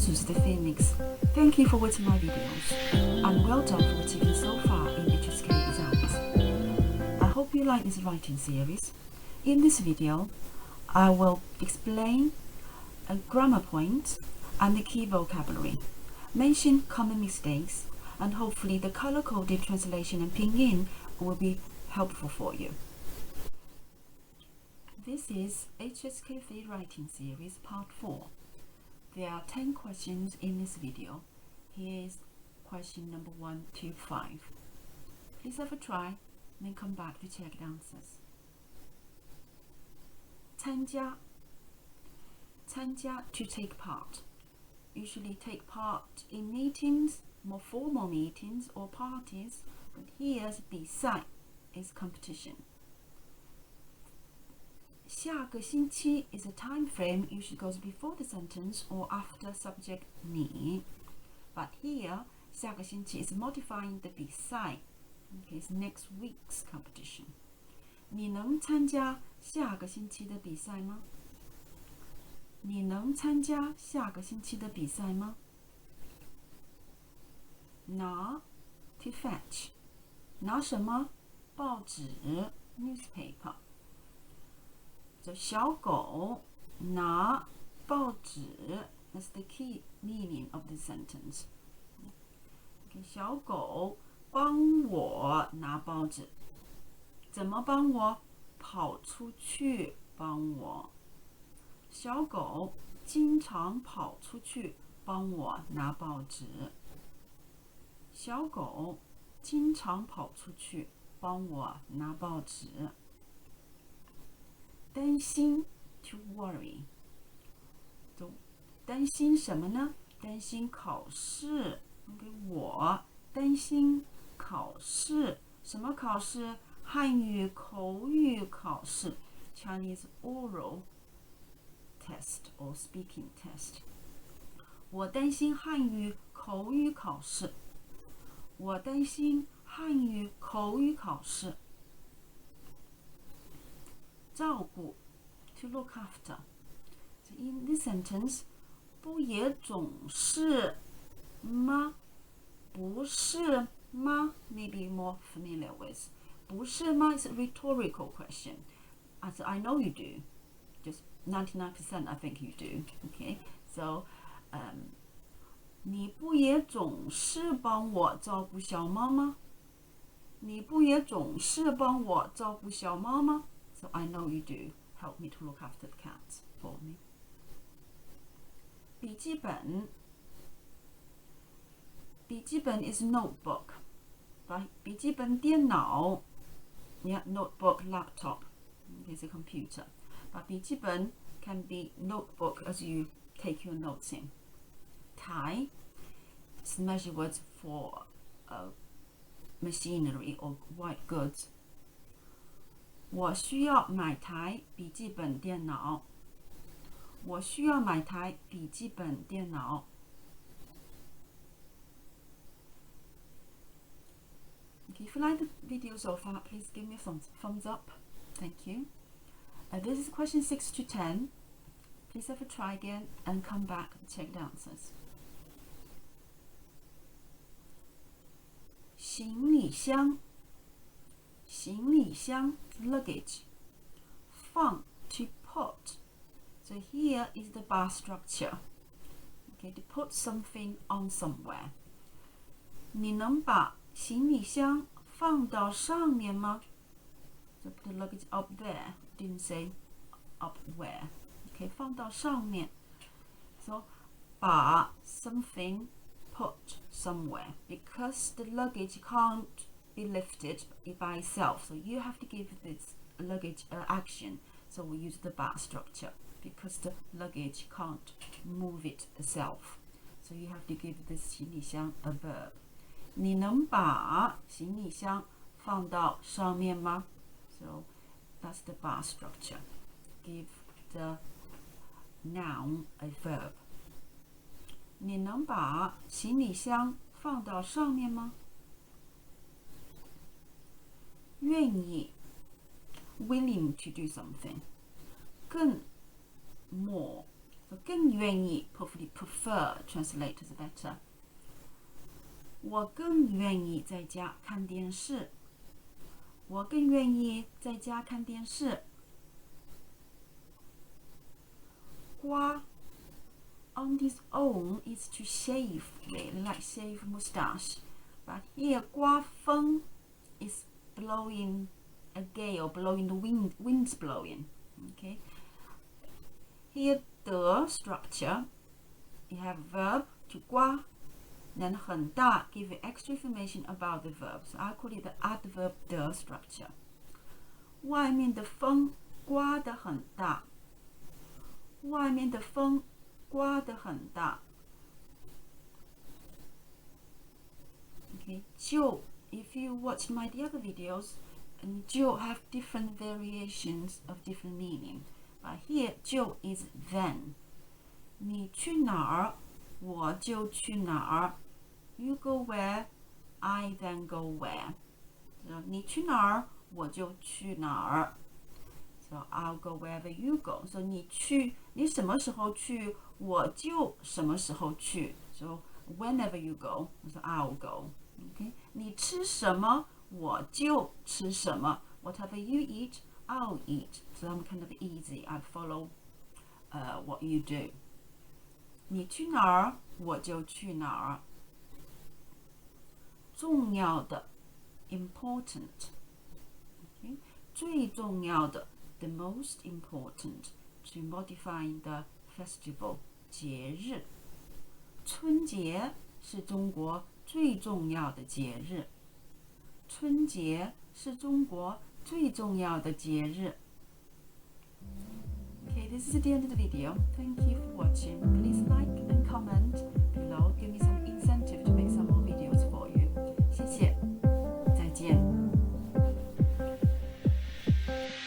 This is the Phoenix. Thank you for watching my videos, and well done for achieving so far in HSK exams. I hope you like this writing series. In this video, I will explain a grammar point and the key vocabulary, mention common mistakes, and hopefully the color-coded translation and pinyin will be helpful for you. This is HSK Free Writing Series Part 4. There are 10 questions in this video. Here is question number 1 to 5. Please have a try, and then come back to check the answers. 参加 to take part. Usually take part in meetings, more formal meetings or parties, but here's 比赛 is competition. 下个星期 is a time frame, usually goes before the sentence or after subject 你. But here, 下个星期 is modifying the 比赛. Okay, it's next week's competition. 你能参加下个星期的比赛吗？你能参加下个星期的比赛吗？拿 to fetch. 拿什么？报纸 newspaper. 小狗拿报纸 that's the key meaning of the sentence. Okay, 小狗帮我拿报纸。怎么帮我？跑出去帮我。小狗经常跑出去帮我拿报纸。小狗经常跑出去帮我拿报纸。担心 to worry. 担心什么呢？担心考试。我担心考试。什么考试？汉语口语考试 Chinese oral test or speaking test. 我担心汉语口语考试。我担心汉语口语考试。照顾 to look after. So in this sentence, 不也总是吗？不是吗 maybe more familiar with. 不是吗 is a rhetorical question. As I know you do. Just 99% I think you do. Okay, so 你不也总是帮我照顾小猫吗？你不也总是帮我照顾小猫吗？ So I know you do help me to look after the cat for me. 笔记本 is notebook. 笔记本电脑 yeah, notebook, laptop is a computer. But 笔记本 can be notebook as you take your notes in. 台 is measure words for machinery or white goods. 我需要买台笔记本电脑。我需要买台笔记本电脑。Okay, if you like the video so far, please give me a thumbs up. Thank you. This is question 6 to 10. Please have a try again and come back and check the answers. 行李箱行李箱 luggage. 放 to put. So here is the bar structure. Okay, to put something on somewhere. 你能把行李箱放到上面吗？ So put the luggage up there. Didn't say up where. Okay, 放到上面。So 把 something put somewhere because the luggage can't be lifted by itself. So you have to give this luggage action. So we use the bar structure because the luggage can't move it itself. So you have to give this 行李箱 a verb. 你能把行李箱放到上面吗？ So that's the bar structure. Give the noun a verb. 你能把行李箱放到上面吗？愿意 willing to do something. 更 more So 更愿意 hopefully prefer translate is better. 我更愿意在家看电视。我更愿意在家看电视。刮 on his own is to shave, really, like shave moustache. But here, 刮风 is blowing a gale, blowing the wind's blowing. Okay. Here, the structure, you have verb to 刮, then 很大 give you extra information about the verb. So I call it the adverb the structure. 外面的风刮得很大。外面的风刮得很大。Okay, 就 if you watched my the other videos, and 就 have different variations of different meaning. But here, 就 is then. 你去哪儿，我就去哪儿。You go where, I then go where. So 你去哪儿，我就去哪儿。So I'll go wherever you go. So 你什么时候去，我就什么时候去。So whenever you go, so I'll go. Okay? 你吃什么，我就吃什么。Whatever you eat, I'll eat. So I'm kind of easy. I follow what you do. 你去哪儿，我就去哪儿。重要的 important. Okay? 最重要的 the most important, to modify the festival 节日。春节是中国最重要的节日。春节是中国最重要的节日。Okay, this is the end of the video. Thank you for watching.